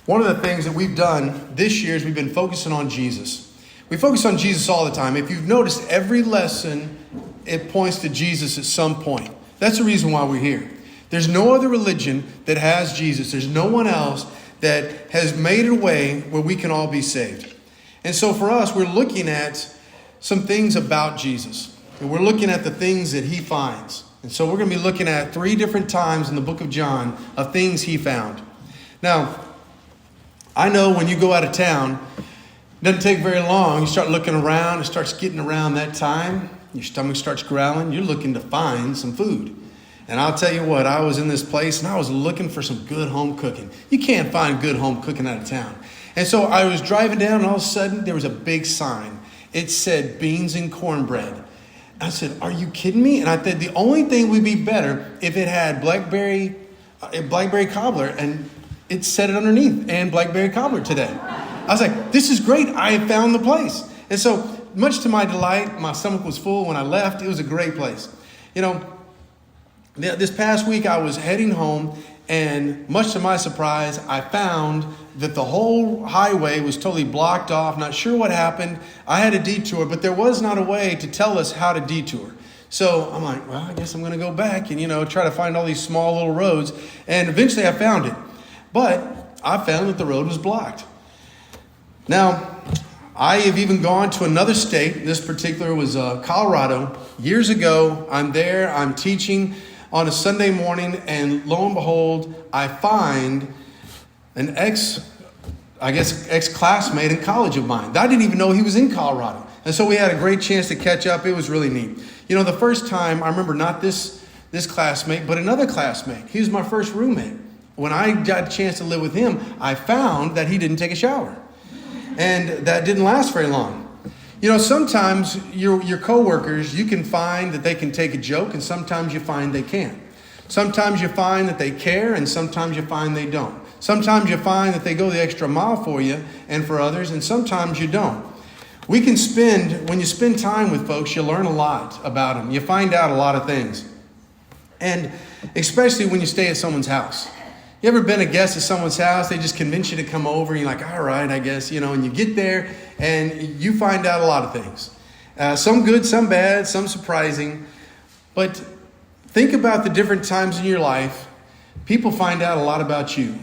One of the things that we've done this year is we've been focusing on Jesus. We focus on Jesus all the time. If you've noticed, every lesson, it points to Jesus at some point. That's the reason why we're here. There's no other religion that has Jesus. There's no one else that has made a way where we can all be saved. And so for us, we're looking at some things about Jesus. And we're looking at the things that he finds. And so we're going to be looking at 3 different times in the book of John of things he found. Now, I know when you go out of town, it doesn't take very long. You start looking around. It starts getting around that time. Your stomach starts growling. You're looking to find some food. And I'll tell you what, I was in this place and I was looking for some good home cooking. You can't find good home cooking out of town. And so I was driving down and all of a sudden there was a big sign. It said beans and cornbread. I said, are you kidding me? And I said, the only thing would be better if it had blackberry cobbler, and it said it underneath, and blackberry cobbler today. I was like, this is great. I have found the place. And so much to my delight, my stomach was full when I left. It was a great place. You know, this past week I was heading home, and much to my surprise, I found that the whole highway was totally blocked off. Not sure what happened. I had a detour, but there was not a way to tell us how to detour. So I'm like, well, I guess I'm going to go back and, try to find all these small little roads. And eventually I found it. But I found that the road was blocked. Now, I have even gone to another state. This particular was Colorado. Years ago, I'm there. I'm teaching on a Sunday morning, and lo and behold, I find an ex-classmate in college of mine. I didn't even know he was in Colorado. And so we had a great chance to catch up. It was really neat. The first time, I remember not this classmate, but another classmate. He was my first roommate. When I got a chance to live with him, I found that he didn't take a shower. And that didn't last very long. Sometimes your coworkers, you can find that they can take a joke, and sometimes you find they can't. Sometimes you find that they care, and sometimes you find they don't. Sometimes you find that they go the extra mile for you and for others, and sometimes you don't. When you spend time with folks, you learn a lot about them. You find out a lot of things. And especially when you stay at someone's house. You ever been a guest at someone's house? They just convince you to come over, and you're like, all right, I guess, and you get there and you find out a lot of things. Some good, some bad, some surprising. But think about the different times in your life. People find out a lot about you.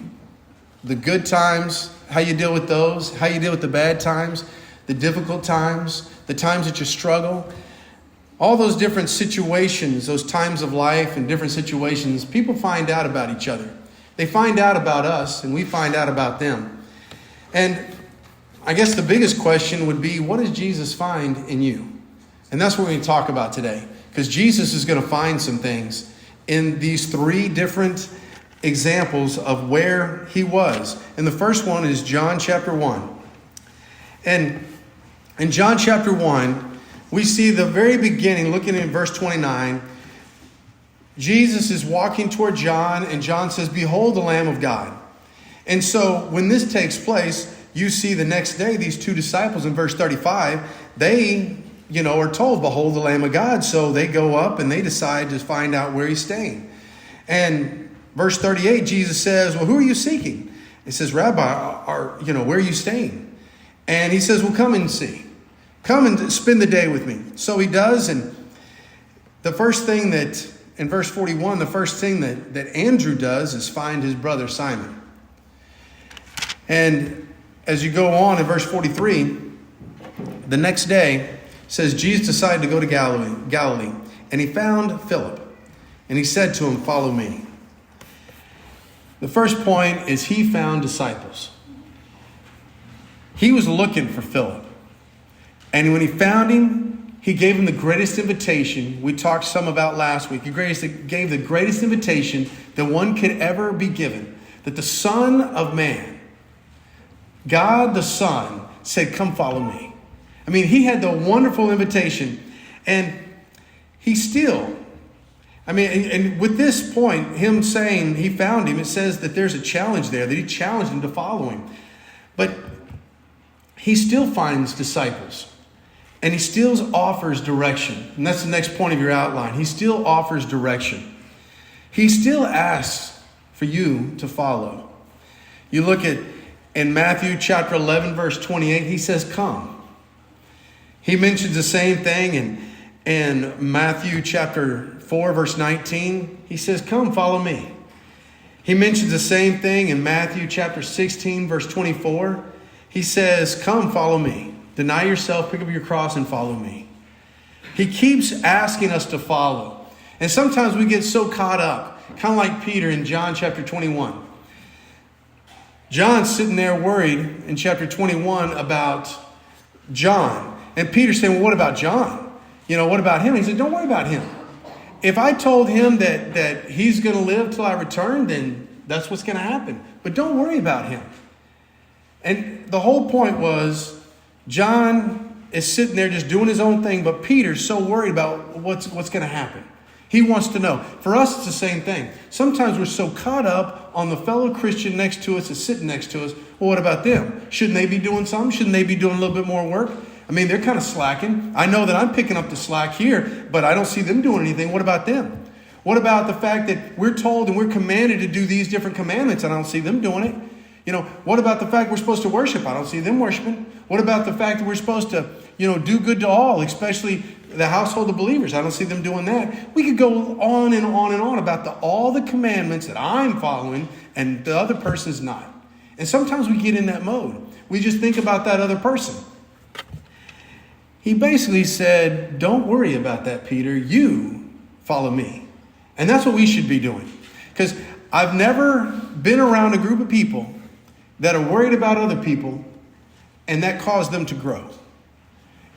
The good times, how you deal with those, how you deal with the bad times, the difficult times, the times that you struggle. All those different situations, those times of life and different situations, people find out about each other. They find out about us, and we find out about them. And I guess the biggest question would be, what does Jesus find in you? And that's what we're going to talk about today. Because Jesus is going to find some things in these 3 different examples of where he was. And the first one is John chapter 1. And in John chapter 1, we see the very beginning, looking at verse 29, Jesus is walking toward John, and John says, behold the Lamb of God. And so when this takes place, you see the next day, these 2 disciples in verse 35, they, are told, behold the Lamb of God. So they go up and they decide to find out where he's staying. And verse 38, Jesus says, well, who are you seeking? He says, Rabbi, where are you staying? And he says, well, come and see. Come and spend the day with me. So he does. And the first thing that, in verse 41, the first thing that Andrew does is find his brother Simon. And as you go on in verse 43, the next day says Jesus decided to go to Galilee, and he found Philip, and he said to him, follow me. The first point is he found disciples. He was looking for Philip. And when he found him, he gave him the greatest invitation we talked some about last week. He gave the greatest invitation that one could ever be given. That the Son of Man, God the Son, said, come follow me. I mean, he had the wonderful invitation. And he still, and with this point, him saying he found him, it says that there's a challenge there, that he challenged him to follow him. But he still finds disciples. And he still offers direction. And that's the next point of your outline. He still offers direction. He still asks for you to follow. You look at In Matthew chapter 11, verse 28, he says, come. He mentions the same thing in Matthew chapter 4, verse 19. He says, come, follow me. He mentions the same thing in Matthew chapter 16, verse 24. He says, come, follow me. Deny yourself, pick up your cross, and follow me. He keeps asking us to follow. And sometimes we get so caught up, kind of like Peter in John chapter 21. John's sitting there worried in chapter 21 about John. And Peter's saying, well, what about John? What about him? He said, don't worry about him. If I told him that he's going to live till I return, then that's what's going to happen. But don't worry about him. And the whole point was, John is sitting there just doing his own thing, but Peter's so worried about what's going to happen. He wants to know. For us, it's the same thing. Sometimes we're so caught up on the fellow Christian next to us that's sitting next to us. Well, what about them? Shouldn't they be doing something? Shouldn't they be doing a little bit more work? I mean, they're kind of slacking. I know that I'm picking up the slack here, but I don't see them doing anything. What about them? What about the fact that we're told and we're commanded to do these different commandments, and I don't see them doing it? What about the fact we're supposed to worship? I don't see them worshiping. What about the fact that we're supposed to, do good to all, especially the household of believers? I don't see them doing that. We could go on and on and on about all the commandments that I'm following and the other person's not. And sometimes we get in that mode. We just think about that other person. He basically said, don't worry about that, Peter. You follow me. And that's what we should be doing. Because I've never been around a group of people that are worried about other people and that cause them to grow.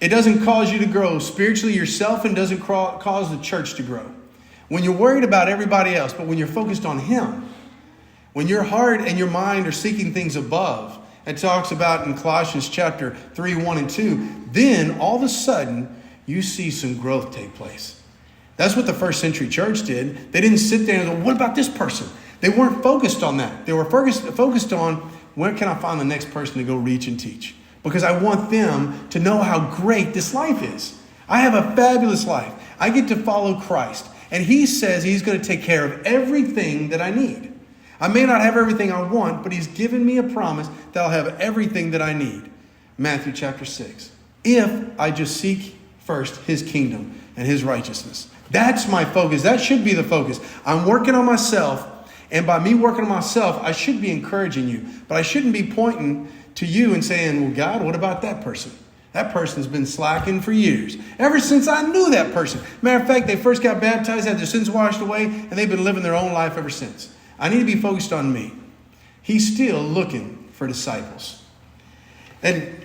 It doesn't cause you to grow spiritually yourself and doesn't cause the church to grow. When you're worried about everybody else, but when you're focused on Him, when your heart and your mind are seeking things above, it talks about in Colossians chapter 3, 1 and 2, then all of a sudden you see some growth take place. That's what the first century church did. They didn't sit there and go, what about this person? They weren't focused on that. They were focused on, where can I find the next person to go reach and teach? Because I want them to know how great this life is. I have a fabulous life. I get to follow Christ. And He says He's going to take care of everything that I need. I may not have everything I want, but He's given me a promise that I'll have everything that I need. Matthew chapter 6. If I just seek first His kingdom and His righteousness. That's my focus. That should be the focus. I'm working on myself. And by me working on myself, I should be encouraging you. But I shouldn't be pointing to you and saying, well, God, what about that person? That person's been slacking for years. Ever since I knew that person. Matter of fact, they first got baptized, had their sins washed away, and they've been living their own life ever since. I need to be focused on me. He's still looking for disciples. And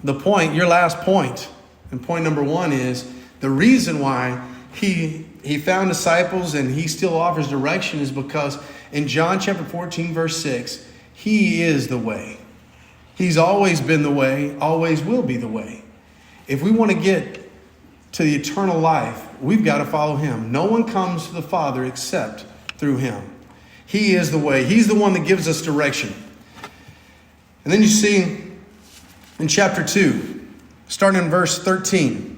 the point, your last point, and point number one is the reason why he found disciples and He still offers direction is because in John chapter 14, verse 6, He is the way. He's always been the way, always will be the way. If we want to get to the eternal life, we've got to follow Him. No one comes to the Father except through Him. He is the way. He's the one that gives us direction. And then you see in chapter 2, starting in verse 13,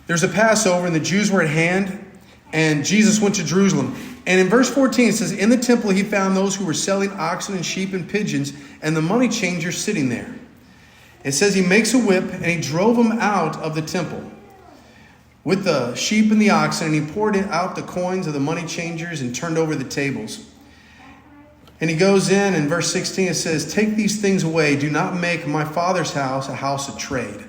there's a Passover and the Jews were at hand and Jesus went to Jerusalem. And in verse 14 it says, in the temple He found those who were selling oxen and sheep and pigeons and the money changers sitting there. It says He makes a whip and He drove them out of the temple with the sheep and the oxen, and He poured out the coins of the money changers and turned over the tables. And He goes in verse 16 it says, take these things away. Do not make my Father's house a house of trade.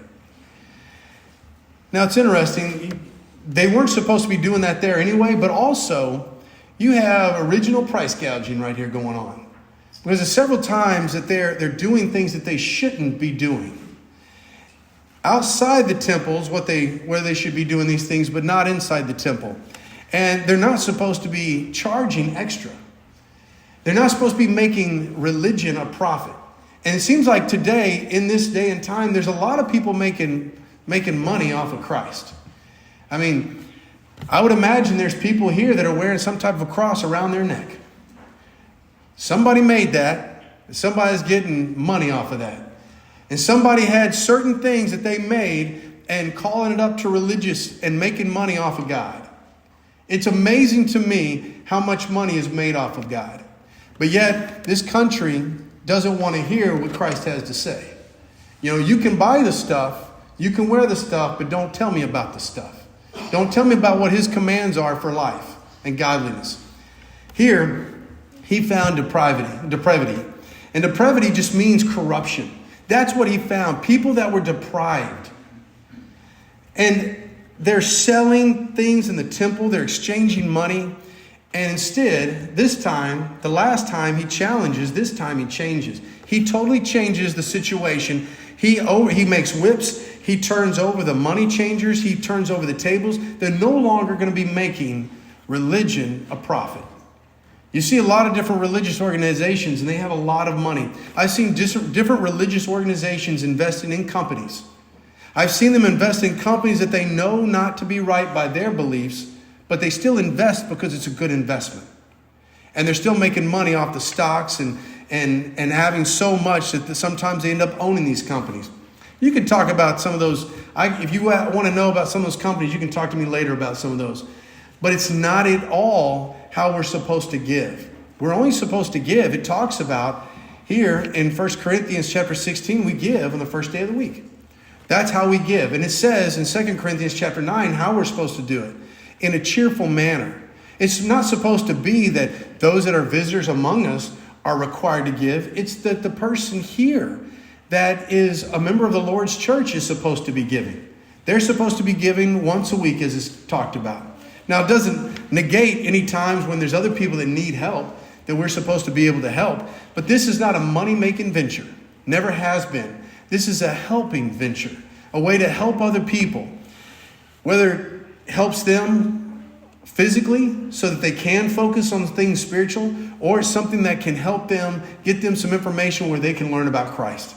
Now it's interesting. They weren't supposed to be doing that there anyway, but also you have original price gouging right here going on. Because there's several times that they're doing things that they shouldn't be doing. Outside the temples, where they should be doing these things, but not inside the temple. And they're not supposed to be charging extra. They're not supposed to be making religion a profit. And it seems like today, in this day and time, there's a lot of people making money off of Christ. I mean, I would imagine there's people here that are wearing some type of a cross around their neck. Somebody made that, and somebody's getting money off of that. And somebody had certain things that they made and calling it up to religious and making money off of God. It's amazing to me how much money is made off of God. But yet, this country doesn't want to hear what Christ has to say. You know, you can buy the stuff, you can wear the stuff, but don't tell me about the stuff. Don't tell me about what his commands are for life and godliness. Here, he found depravity. And depravity just means corruption. That's what he found. People that were deprived. And they're selling things in the temple. They're exchanging money. And instead, this time, the last time he challenges, this time he changes. He totally changes the situation. He makes whips. He turns over the money changers. He turns over the tables. They're no longer going to be making religion a profit. You see a lot of different religious organizations, and they have a lot of money. I've seen different religious organizations investing in companies. I've seen them invest in companies that they know not to be right by their beliefs, but they still invest because it's a good investment. And they're still making money off the stocks and having so much that sometimes they end up owning these companies. You can talk about some of those. If you want to know about some of those companies, you can talk to me later about some of those. But it's not at all how we're supposed to give. We're only supposed to give. It talks about here in 1 Corinthians chapter 16, we give on the first day of the week. That's how we give. And it says in 2 Corinthians chapter 9 how we're supposed to do it. In a cheerful manner. It's not supposed to be that those that are visitors among us are required to give. It's that the person here that is a member of the Lord's church is supposed to be giving. They're supposed to be giving once a week, as is talked about. Now, it doesn't negate any times when there's other people that need help that we're supposed to be able to help. But this is not a money-making venture. Never has been. This is a helping venture. A way to help other people. Whether it helps them physically so that they can focus on things spiritual, or something that can help them, get them some information where they can learn about Christ.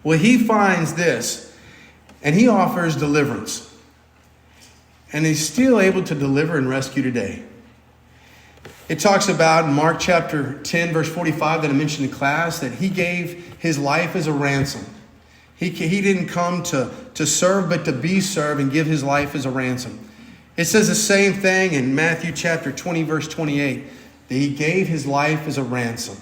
Well, he finds this, and he offers deliverance. And he's still able to deliver and rescue today. It talks about in Mark chapter 10, verse 45 that I mentioned in class, that he gave his life as a ransom. He didn't come to serve, but to be served and give his life as a ransom. It says the same thing in Matthew chapter 20, verse 28, that he gave his life as a ransom.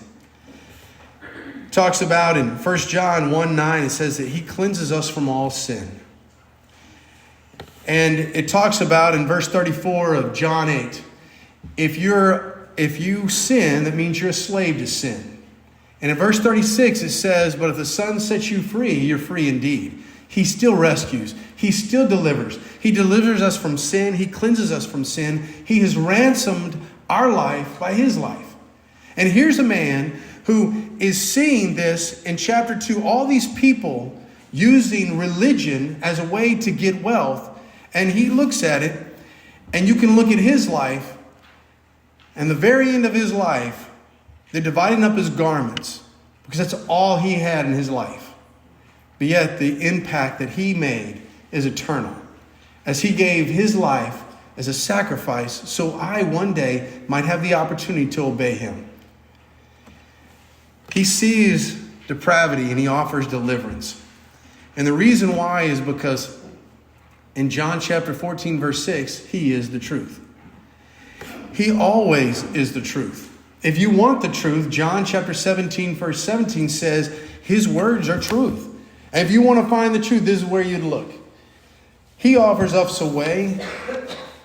It talks about in 1 John 1:9, it says that he cleanses us from all sin. And it talks about in verse 34 of John 8, if you sin, that means you're a slave to sin. And in verse 36 it says, but if the Son sets you free, you're free indeed. He still rescues. He still delivers. He delivers us from sin. He cleanses us from sin. He has ransomed our life by his life. And here's a man who is seeing this in chapter 2, all these people using religion as a way to get wealth. And he looks at it, and you can look at his life, and the very end of his life, they're dividing up his garments, because that's all he had in his life. But yet the impact that he made is eternal, as he gave his life as a sacrifice so I one day might have the opportunity to obey him. He sees depravity and he offers deliverance. And the reason why is because in John chapter 14, verse 6, he is the truth. He always is the truth. If you want the truth, John chapter 17, verse 17 says, his words are truth. And if you want to find the truth, this is where you'd look. He offers us a way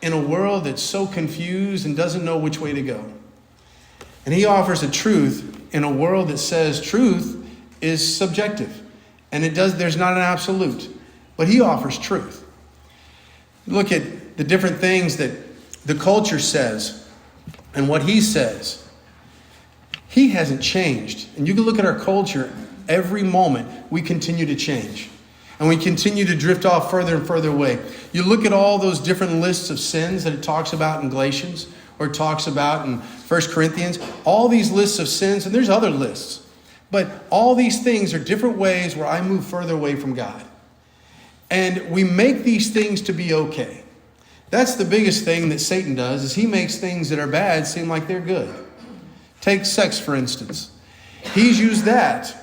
in a world that's so confused and doesn't know which way to go. And he offers a truth in a world that says truth is subjective. And there's not an absolute. But he offers truth. Look at the different things that the culture says and what he says. He hasn't changed. And you can look at our culture, every moment we continue to change. And we continue to drift off further and further away. You look at all those different lists of sins that it talks about in Galatians or it talks about in 1 Corinthians. All these lists of sins, and there's other lists. But all these things are different ways where I move further away from God. And we make these things to be okay. That's the biggest thing that Satan does, is he makes things that are bad seem like they're good. Take sex, for instance. He's used that.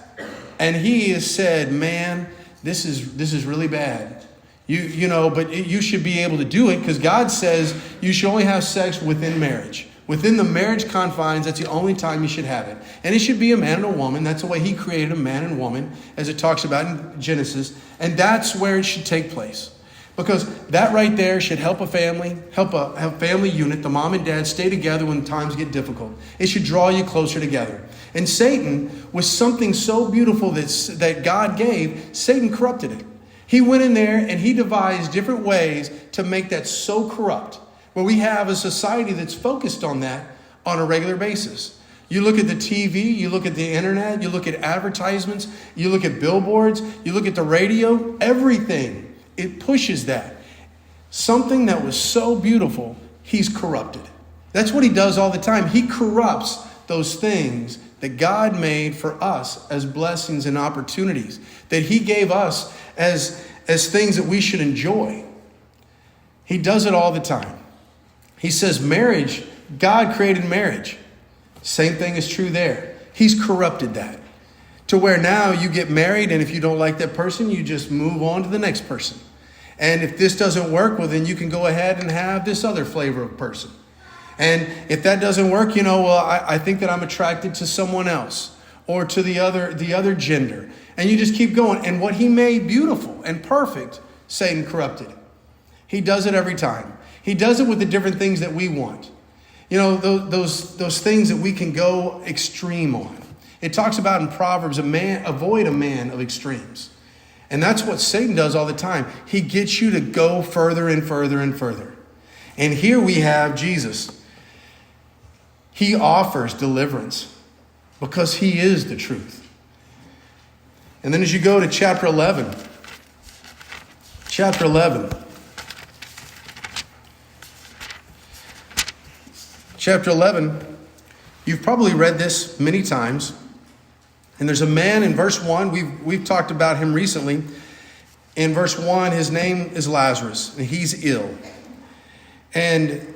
And he has said, man, this is really bad. But you should be able to do it because God says you should only have sex within marriage. Within the marriage confines, that's the only time you should have it. And it should be a man and a woman. That's the way he created a man and woman, as it talks about in Genesis. And that's where it should take place. Because that right there should help a family, help a family unit, the mom and dad stay together when times get difficult. It should draw you closer together. And Satan, with something so beautiful that God gave, Satan corrupted it. He went in there and he devised different ways to make that so corrupt, where we have a society that's focused on that on a regular basis. You look at the TV, you look at the internet, you look at advertisements, you look at billboards, you look at the radio, everything. It pushes that. Something that was so beautiful, he's corrupted. That's what he does all the time. He corrupts those things that God made for us as blessings and opportunities, that he gave us as things that we should enjoy. He does it all the time. He says marriage, God created marriage. Same thing is true there. He's corrupted that to where now you get married, and if you don't like that person, you just move on to the next person. And if this doesn't work, well, then you can go ahead and have this other flavor of person. And if that doesn't work, I think that I'm attracted to someone else or to the other gender. And you just keep going. And what he made beautiful and perfect, Satan corrupted. He does it every time. He does it with the different things that we want. Those things that we can go extreme on. It talks about in Proverbs, avoid a man of extremes. And that's what Satan does all the time. He gets you to go further and further and further. And here we have Jesus. He offers deliverance because he is the truth. And then as you go to chapter 11. Chapter 11. Chapter 11, you've probably read this many times. And there's a man in verse 1. We've talked about him recently. In verse 1, his name is Lazarus, and he's ill. And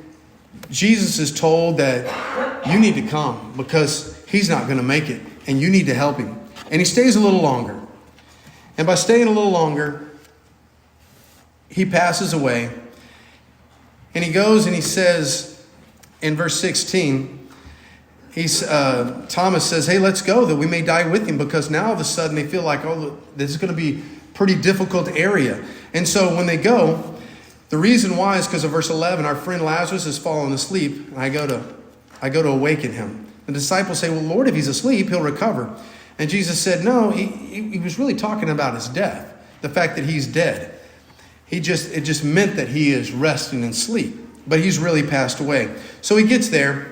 Jesus is told that you need to come because he's not going to make it, and you need to help him. And he stays a little longer. And by staying a little longer, he passes away. And he goes and he says in verse 16, Thomas says, hey, let's go that we may die with him, because now all of a sudden they feel like, this is going to be a pretty difficult area. And so when they go, the reason why is because of verse 11, our friend Lazarus has fallen asleep, and I go to awaken him. The disciples say, well, Lord, if he's asleep, he'll recover. And Jesus said, no, he was really talking about his death, the fact that he's dead. It just meant that he is resting in sleep, but he's really passed away. So he gets there.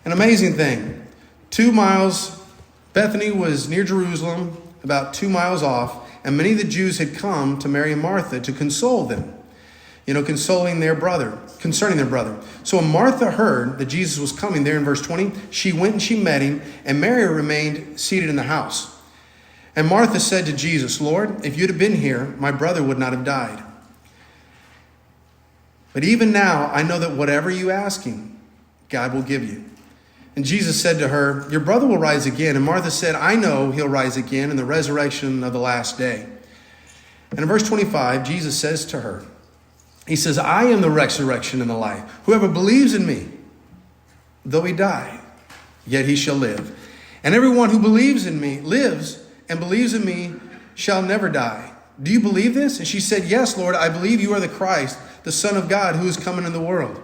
An amazing thing. 2 miles, Bethany was near Jerusalem, about 2 miles off, and many of the Jews had come to Mary and Martha to console them, concerning their brother. So when Martha heard that Jesus was coming, there in verse 20, she went and she met him, and Mary remained seated in the house. And Martha said to Jesus, Lord, if you'd have been here, my brother would not have died. But even now, I know that whatever you ask him, God will give you. And Jesus said to her, your brother will rise again. And Martha said, I know he'll rise again in the resurrection of the last day. And in verse 25, Jesus says to her, he says, I am the resurrection and the life. Whoever believes in me, though he die, yet he shall live. And everyone who believes in me lives, and believes in me shall never die. Do you believe this? And she said, yes, Lord, I believe you are the Christ, the Son of God, who is coming in the world.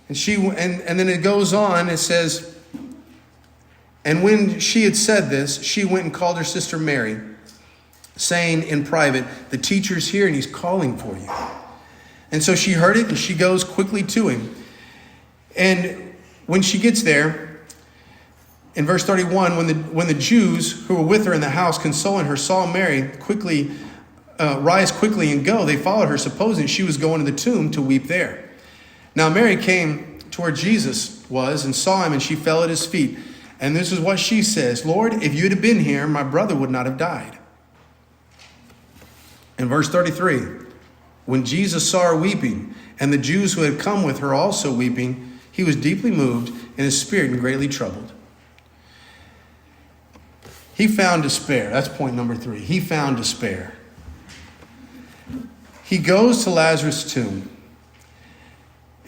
And then it goes on, it says, and when she had said this, she went and called her sister Mary, saying in private, the teacher's here and he's calling for you. And so she heard it and she goes quickly to him. And when she gets there, in verse 31, when the Jews who were with her in the house consoling her saw Mary rise quickly and go, they followed her, supposing she was going to the tomb to weep there. Now Mary came to where Jesus was and saw him, and she fell at his feet. And this is what she says, Lord, if you'd have been here, my brother would not have died. In verse 33, when Jesus saw her weeping, and the Jews who had come with her also weeping, he was deeply moved in his spirit and greatly troubled. He found despair. That's point number 3. He found despair. He goes to Lazarus' tomb.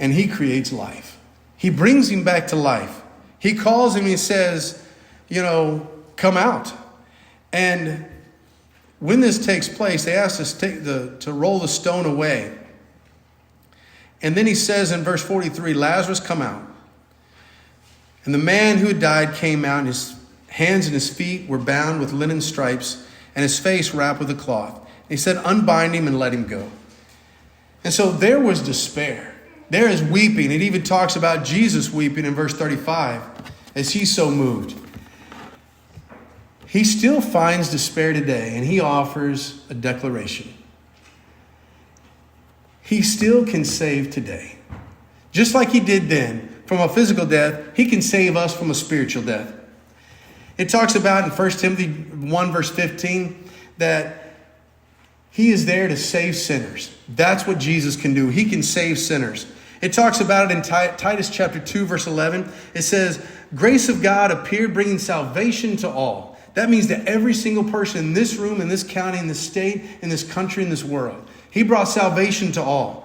and he creates life. He brings him back to life. He calls him and he says, come out. And when this takes place, they ask us to roll the stone away. And then he says in verse 43, Lazarus, come out. And the man who had died came out, and his hands and his feet were bound with linen stripes, and his face wrapped with a cloth. And he said, unbind him and let him go. And so there was despair. There is weeping. It even talks about Jesus weeping in verse 35 as he's so moved. He still finds despair today, and he offers a declaration. He still can save today. Just like he did then. From a physical death, he can save us from a spiritual death. It talks about in 1 Timothy 1 verse 15 that he is there to save sinners. That's what Jesus can do. He can save sinners. It talks about it in Titus chapter 2 verse 11. It says, grace of God appeared bringing salvation to all. That means to every single person in this room, in this county, in this state, in this country, in this world. He brought salvation to all.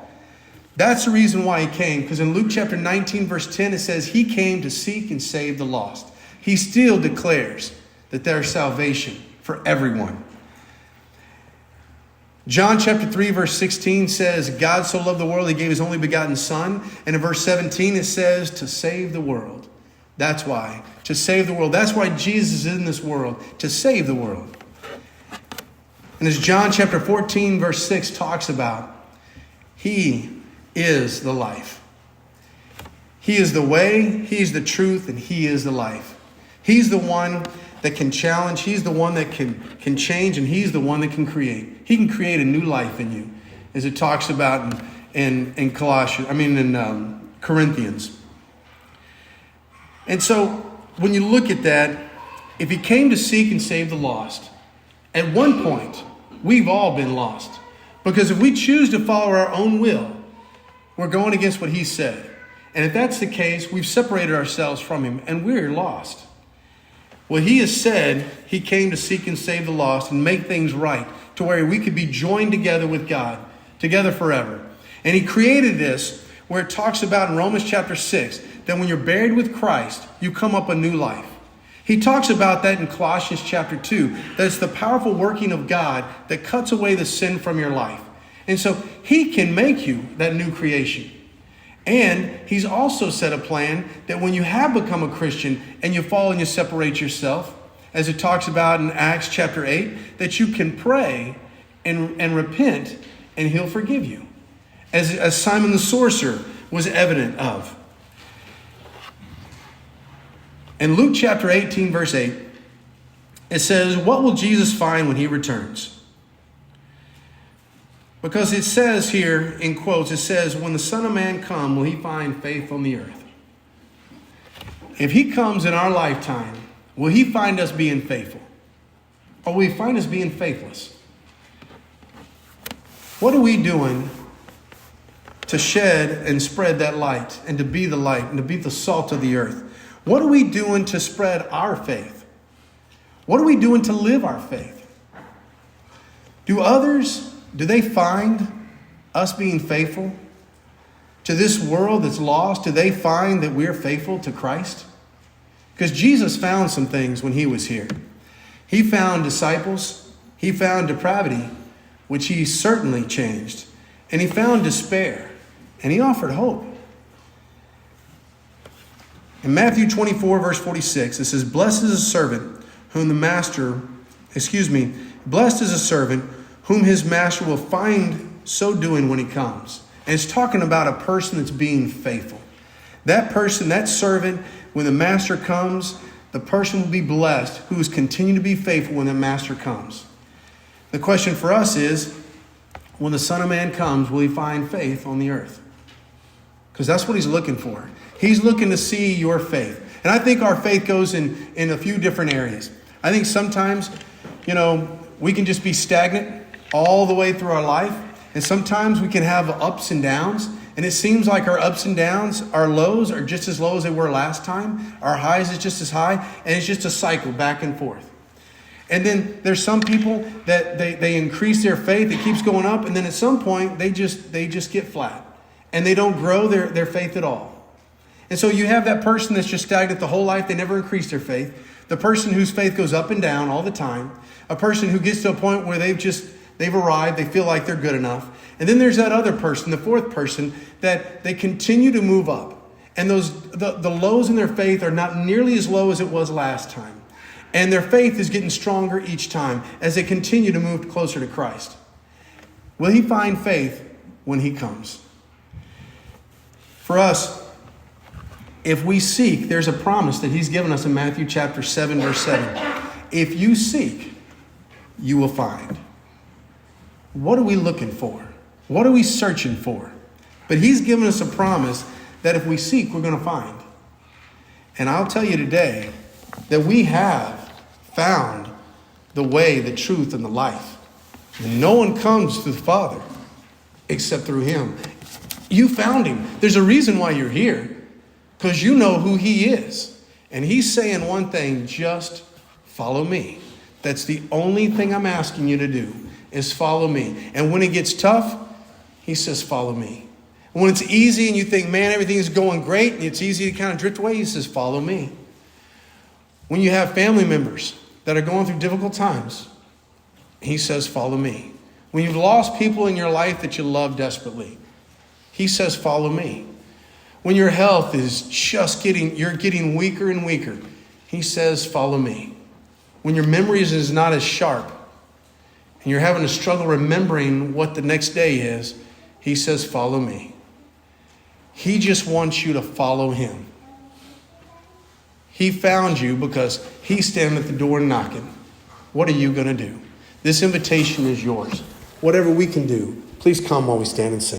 That's the reason why he came, because in Luke chapter 19, verse 10, it says he came to seek and save the lost. He still declares that there's salvation for everyone. John chapter 3, verse 16 says, God so loved the world, he gave his only begotten Son. And in verse 17, it says, to save the world. That's why. To save the world. That's why Jesus is in this world, to save the world. And as John chapter 14, verse 6 talks about, he is the life. He is the way, he is the truth, and he is the life. He's the one that can challenge, he's the one that can change, and he's the one that can create. He can create a new life in you, as it talks about in Corinthians. And so when you look at that, if he came to seek and save the lost, at one point, we've all been lost. Because if we choose to follow our own will, we're going against what he said. And if that's the case, we've separated ourselves from him and we're lost. Well, he has said he came to seek and save the lost and make things right to where we could be joined together with God, together forever. And he created this where it talks about in Romans chapter 6 that when you're buried with Christ, you come up a new life. He talks about that in Colossians chapter 2, that it's the powerful working of God that cuts away the sin from your life. And so he can make you that new creation. And he's also set a plan that when you have become a Christian and you fall and you separate yourself, as it talks about in Acts chapter 8, that you can pray and repent and he'll forgive you. As Simon the sorcerer was evident of. In Luke chapter 18, verse 8, it says, what will Jesus find when he returns? Because it says here, in quotes, it says, when the Son of Man come, will he find faith on the earth? If he comes in our lifetime, will he find us being faithful? Or will he find us being faithless? What are we doing to shed and spread that light and to be the light and to be the salt of the earth? What are we doing to spread our faith? What are we doing to live our faith? Do they find us being faithful to this world that's lost? Do they find that we're faithful to Christ? Because Jesus found some things when he was here. He found disciples. He found depravity, which he certainly changed. And he found despair. And he offered hope. In Matthew 24, verse 46, it says, blessed is a servant whom his master will find so doing when he comes. And it's talking about a person that's being faithful. That person, that servant, when the master comes, the person will be blessed who is continuing to be faithful when the master comes. The question for us is, when the Son of Man comes, will he find faith on the earth? Because that's what he's looking for. He's looking to see your faith. And I think our faith goes in a few different areas. I think sometimes, we can just be stagnant all the way through our life. And sometimes we can have ups and downs. And it seems like our ups and downs, our lows are just as low as they were last time. Our highs is just as high. And it's just a cycle back and forth. And then there's some people that they increase their faith. It keeps going up. And then at some point, they just get flat. and they don't grow their faith at all. And so you have that person that's just stagnant the whole life. They never increase their faith. The person whose faith goes up and down all the time. A person who gets to a point where they've arrived. They feel like they're good enough. And then there's that other person, the fourth person, that they continue to move up. And the lows in their faith are not nearly as low as it was last time. And their faith is getting stronger each time as they continue to move closer to Christ. Will he find faith when he comes? For us, if we seek, there's a promise that he's given us in Matthew chapter 7, verse 7. If you seek, you will find. What are we looking for? What are we searching for? But he's given us a promise that if we seek, we're going to find. And I'll tell you today that we have found the way, the truth, and the life. And no one comes to the Father except through him. You found him. There's a reason why you're here. Because you know who he is. And he's saying one thing, just follow me. That's the only thing I'm asking you to do, is follow me. And when it gets tough, he says, follow me. And when it's easy and you think, man, everything's going great, and it's easy to kind of drift away, he says, follow me. When you have family members that are going through difficult times, he says, follow me. When you've lost people in your life that you love desperately, he says, follow me. When your health is just you're getting weaker and weaker, he says, follow me. When your memories is not as sharp and you're having a struggle remembering what the next day is, he says, follow me. He just wants you to follow him. He found you because he's standing at the door knocking. What are you going to do? This invitation is yours. Whatever we can do, please come while we stand and sing.